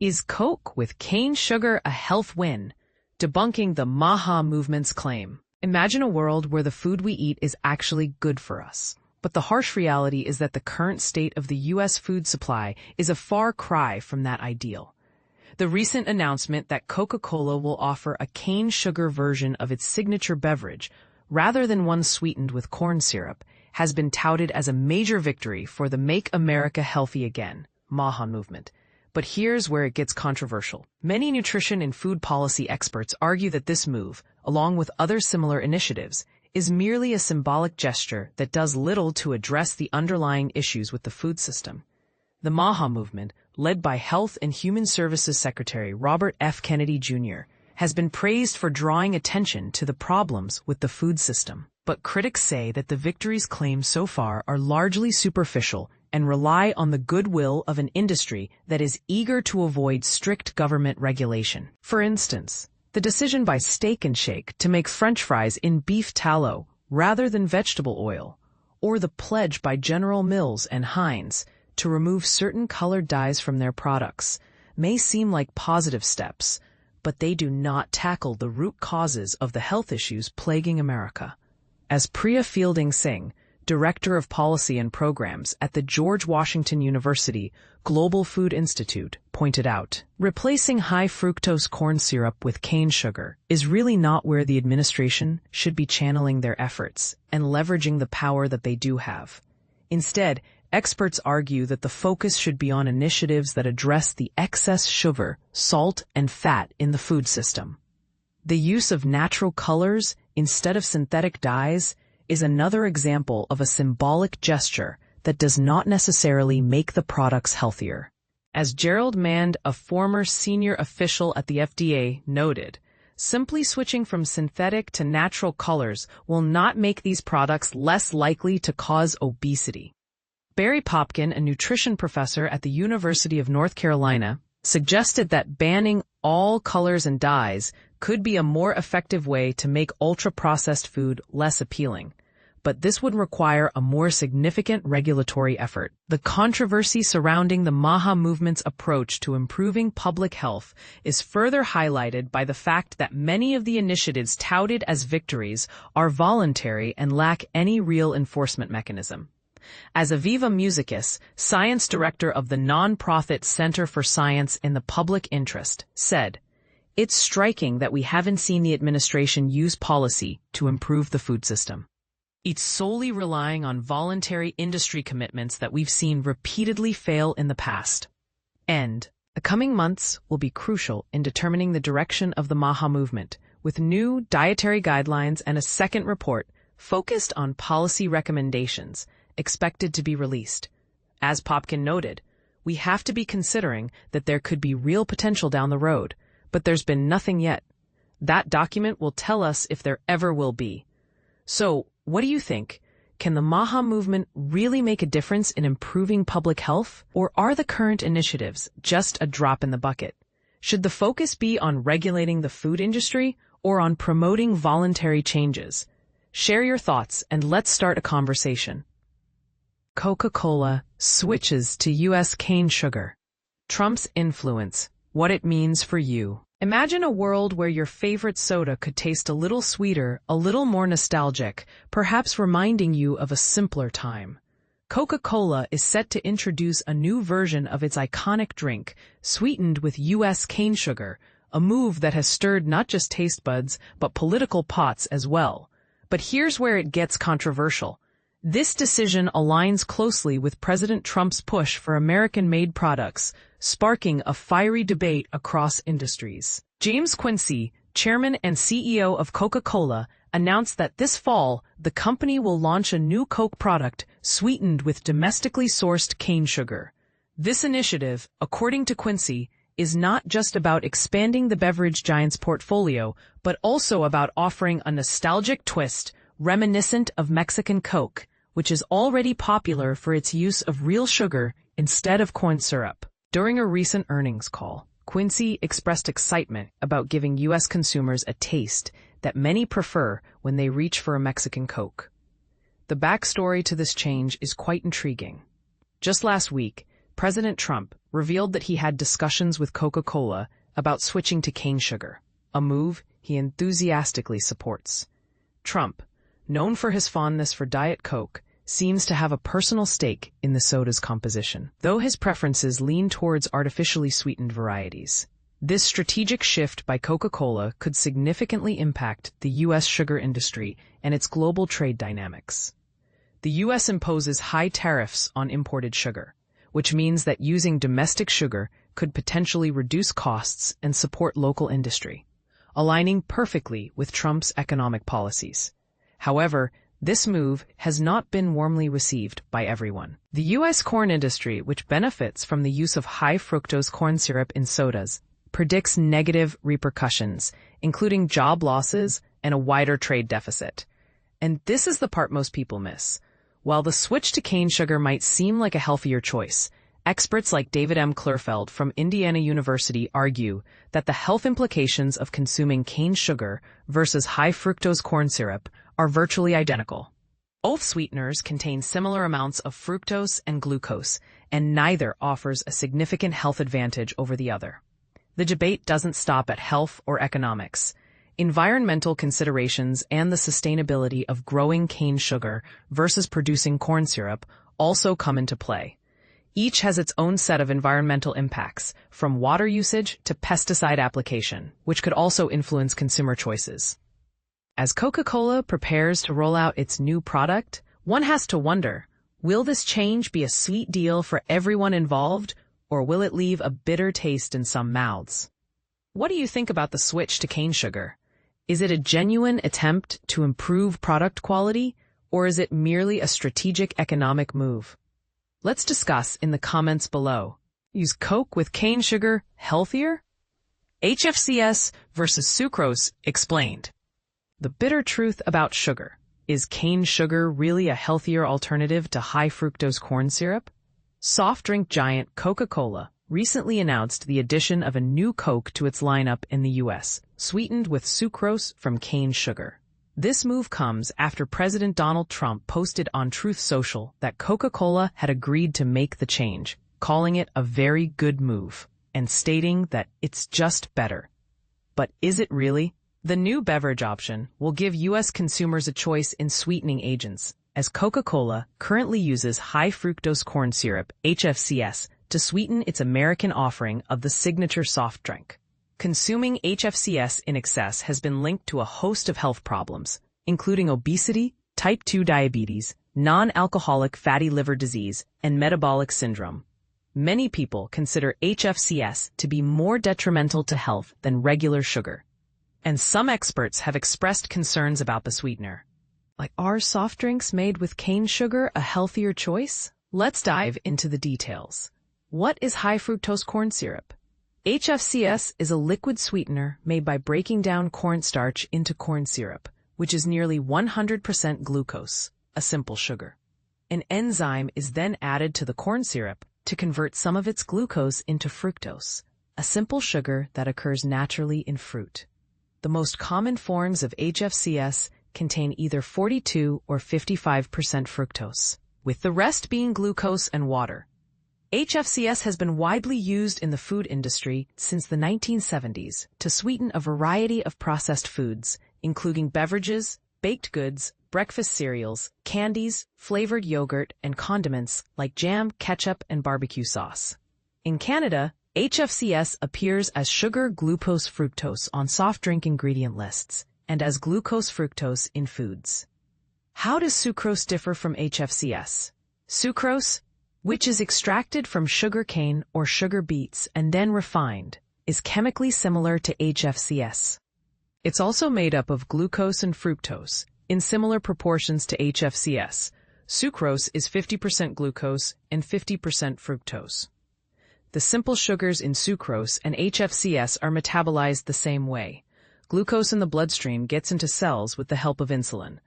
Is Coke with cane sugar a health win? Debunking the MAHA movement's claim. Imagine a world where the food we eat is actually good for us. But the harsh reality is that the current state of the U.S. food supply is a far cry from that ideal. The recent announcement that Coca-Cola will offer a cane sugar version of its signature beverage, rather than one sweetened with corn syrup, has been touted as a major victory for the Make America Healthy Again MAHA movement. But here's where it gets controversial. Many nutrition and food policy experts argue that this move, along with other similar initiatives, is merely a symbolic gesture that does little to address the underlying issues with the food system. The MAHA movement, led by Health and Human Services Secretary Robert F. Kennedy Jr., has been praised for drawing attention to the problems with the food system. But critics say that the victories claimed so far are largely superficial and rely on the goodwill of an industry that is eager to avoid strict government regulation. For instance, the decision by Steak and Shake to make French fries in beef tallow rather than vegetable oil, or the pledge by General Mills and Heinz to remove certain colored dyes from their products, may seem like positive steps, but they do not tackle the root causes of the health issues plaguing America. As Priya Fielding Singh, Director of Policy and Programs at the George Washington University Global Food Institute, pointed out, replacing high-fructose corn syrup with cane sugar is really not where the administration should be channeling their efforts and leveraging the power that they do have. Instead, experts argue that the focus should be on initiatives that address the excess sugar, salt, and fat in the food system. The use of natural colors instead of synthetic dyes is another example of a symbolic gesture that does not necessarily make the products healthier. As Gerald Mand, a former senior official at the FDA, noted, simply switching from synthetic to natural colors will not make these products less likely to cause obesity. Barry Popkin, a nutrition professor at the University of North Carolina, suggested that banning all colors and dyes could be a more effective way to make ultra-processed food less appealing. But this would require a more significant regulatory effort. The controversy surrounding the MAHA movement's approach to improving public health is further highlighted by the fact that many of the initiatives touted as victories are voluntary and lack any real enforcement mechanism. As Aviva Musicus, science director of the nonprofit Center for Science in the Public Interest, said, "It's striking that we haven't seen the administration use policy to improve the food system. It's solely relying on voluntary industry commitments that we've seen repeatedly fail in the past." The coming months will be crucial in determining the direction of the MAHA movement, with new dietary guidelines and a second report focused on policy recommendations expected to be released. As Popkin noted, we have to be considering that there could be real potential down the road, but there's been nothing yet. That document will tell us if there ever will be. So, what do you think? Can the MAHA movement really make a difference in improving public health? Or are the current initiatives just a drop in the bucket? Should the focus be on regulating the food industry or on promoting voluntary changes? Share your thoughts and let's start a conversation. Coca-Cola switches to U.S. cane sugar. Trump's influence, what it means for you. Imagine a world where your favorite soda could taste a little sweeter, a little more nostalgic, perhaps reminding you of a simpler time. Coca-Cola is set to introduce a new version of its iconic drink, sweetened with U.S. cane sugar, a move that has stirred not just taste buds, but political pots as well. But here's where it gets controversial. This decision aligns closely with President Trump's push for American-made products, sparking a fiery debate across industries. James Quincey, chairman and CEO of Coca-Cola, announced that this fall, the company will launch a new Coke product sweetened with domestically sourced cane sugar. This initiative, according to Quincey, is not just about expanding the beverage giant's portfolio, but also about offering a nostalgic twist reminiscent of Mexican Coke, which is already popular for its use of real sugar instead of corn syrup. During a recent earnings call, Quincey expressed excitement about giving U.S. consumers a taste that many prefer when they reach for a Mexican Coke. The backstory to this change is quite intriguing. Just last week, President Trump revealed that he had discussions with Coca-Cola about switching to cane sugar, a move he enthusiastically supports. Trump, known for his fondness for Diet Coke, seems to have a personal stake in the soda's composition, though his preferences lean towards artificially sweetened varieties. This strategic shift by Coca-Cola could significantly impact the U.S. sugar industry and its global trade dynamics. The U.S. imposes high tariffs on imported sugar, which means that using domestic sugar could potentially reduce costs and support local industry, aligning perfectly with Trump's economic policies. However, this move has not been warmly received by everyone. The U.S. corn industry, which benefits from the use of high-fructose corn syrup in sodas, predicts negative repercussions, including job losses and a wider trade deficit. And this is the part most people miss. While the switch to cane sugar might seem like a healthier choice, experts like David M. Klurfeld from Indiana University argue that the health implications of consuming cane sugar versus high-fructose corn syrup are virtually identical. Both sweeteners contain similar amounts of fructose and glucose, and neither offers a significant health advantage over the other. The debate doesn't stop at health or economics. Environmental considerations and the sustainability of growing cane sugar versus producing corn syrup also come into play. Each has its own set of environmental impacts, from water usage to pesticide application, which could also influence consumer choices. As Coca-Cola prepares to roll out its new product, one has to wonder, will this change be a sweet deal for everyone involved, or will it leave a bitter taste in some mouths? What do you think about the switch to cane sugar? Is it a genuine attempt to improve product quality, or is it merely a strategic economic move? Let's discuss in the comments below. Is Coke with cane sugar healthier? HFCS versus Sucrose explained. The bitter truth about sugar. Is cane sugar really a healthier alternative to high-fructose corn syrup? Soft drink giant Coca-Cola recently announced the addition of a new Coke to its lineup in the U.S., sweetened with sucrose from cane sugar. This move comes after President Donald Trump posted on Truth Social that Coca-Cola had agreed to make the change, calling it a very good move, and stating that it's just better. But is it really? The new beverage option will give U.S. consumers a choice in sweetening agents, as Coca-Cola currently uses high-fructose corn syrup, HFCS, to sweeten its American offering of the signature soft drink. Consuming HFCS in excess has been linked to a host of health problems, including obesity, type 2 diabetes, non-alcoholic fatty liver disease, and metabolic syndrome. Many people consider HFCS to be more detrimental to health than regular sugar. And some experts have expressed concerns about the sweetener. Like, are soft drinks made with cane sugar a healthier choice? Let's dive into the details. What is high-fructose corn syrup? HFCS is a liquid sweetener made by breaking down cornstarch into corn syrup, which is nearly 100% glucose, a simple sugar. An enzyme is then added to the corn syrup to convert some of its glucose into fructose, a simple sugar that occurs naturally in fruit. The most common forms of HFCS contain either 42 or 55% fructose, with the rest being glucose and water. HFCS has been widely used in the food industry since the 1970s to sweeten a variety of processed foods, including beverages, baked goods, breakfast cereals, candies, flavored yogurt, and condiments like jam, ketchup, and barbecue sauce. In Canada, HFCS appears as sugar glucose fructose on soft drink ingredient lists and as glucose fructose in foods. How does sucrose differ from HFCS? Sucrose, which is extracted from sugar cane or sugar beets and then refined, is chemically similar to HFCS. It's also made up of glucose and fructose, in similar proportions to HFCS. Sucrose is 50% glucose and 50% fructose. The simple sugars in sucrose and HFCS are metabolized the same way. Glucose in the bloodstream gets into cells with the help of insulin,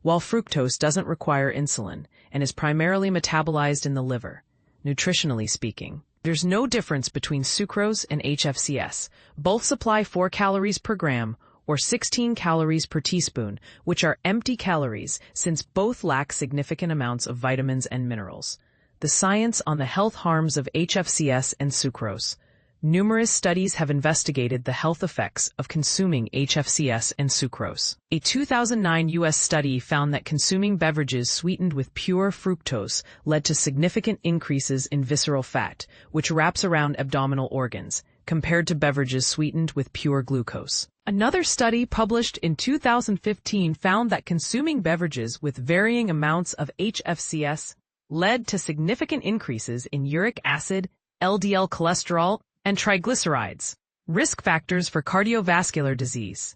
while fructose doesn't require insulin and is primarily metabolized in the liver. Nutritionally speaking, there's no difference between sucrose and HFCS. Both supply 4 calories per gram or 16 calories per teaspoon, which are empty calories since both lack significant amounts of vitamins and minerals. The science on the health harms of HFCS and sucrose. Numerous studies have investigated the health effects of consuming HFCS and sucrose. A 2009 U.S. study found that consuming beverages sweetened with pure fructose led to significant increases in visceral fat, which wraps around abdominal organs, compared to beverages sweetened with pure glucose. Another study published in 2015 found that consuming beverages with varying amounts of HFCS led to significant increases in uric acid, LDL cholesterol, and triglycerides, risk factors for cardiovascular disease.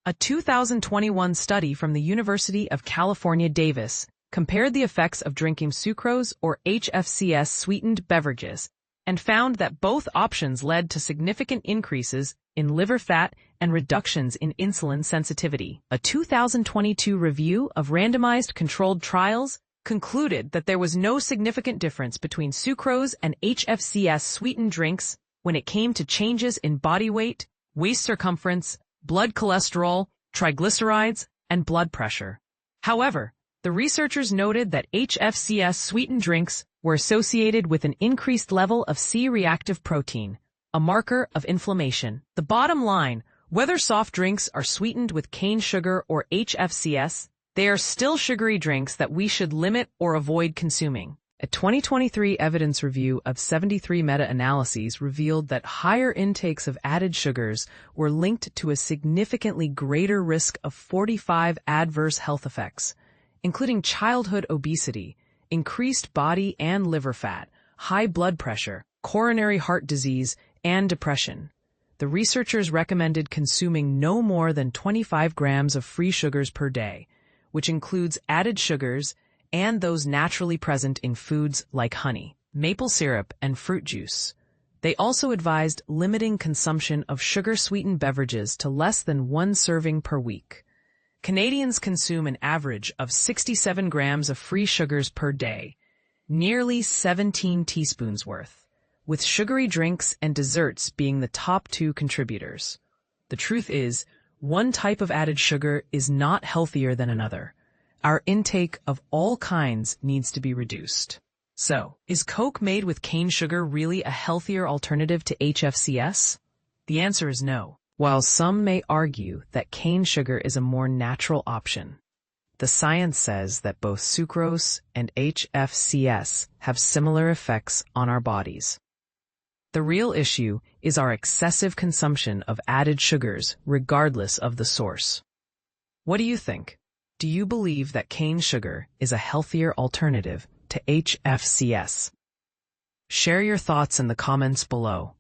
A 2021 study from the University of California, Davis compared the effects of drinking sucrose or HFCS sweetened beverages and found that both options led to significant increases in liver fat and reductions in insulin sensitivity. A 2022 review of randomized controlled trials concluded that there was no significant difference between sucrose and HFCS sweetened drinks when it came to changes in body weight, waist circumference, blood cholesterol, triglycerides, and blood pressure. However, the researchers noted that HFCS sweetened drinks were associated with an increased level of C-reactive protein, a marker of inflammation. The bottom line, whether soft drinks are sweetened with cane sugar or HFCS, they are still sugary drinks that we should limit or avoid consuming. A 2023 evidence review of 73 meta-analyses revealed that higher intakes of added sugars were linked to a significantly greater risk of 45 adverse health effects, including childhood obesity, increased body and liver fat, high blood pressure, coronary heart disease, and depression. The researchers recommended consuming no more than 25 grams of free sugars per day, which includes added sugars and those naturally present in foods like honey, maple syrup, and fruit juice. They also advised limiting consumption of sugar-sweetened beverages to less than 1 serving per week. Canadians consume an average of 67 grams of free sugars per day, nearly 17 teaspoons worth, with sugary drinks and desserts being the top 2 contributors. The truth is, one type of added sugar is not healthier than another. Our intake of all kinds needs to be reduced. So, is Coke made with cane sugar really a healthier alternative to HFCS? The answer is no. While some may argue that cane sugar is a more natural option, the science says that both sucrose and HFCS have similar effects on our bodies. The real issue is our excessive consumption of added sugars, regardless of the source. What do you think? Do you believe that cane sugar is a healthier alternative to HFCS? Share your thoughts in the comments below.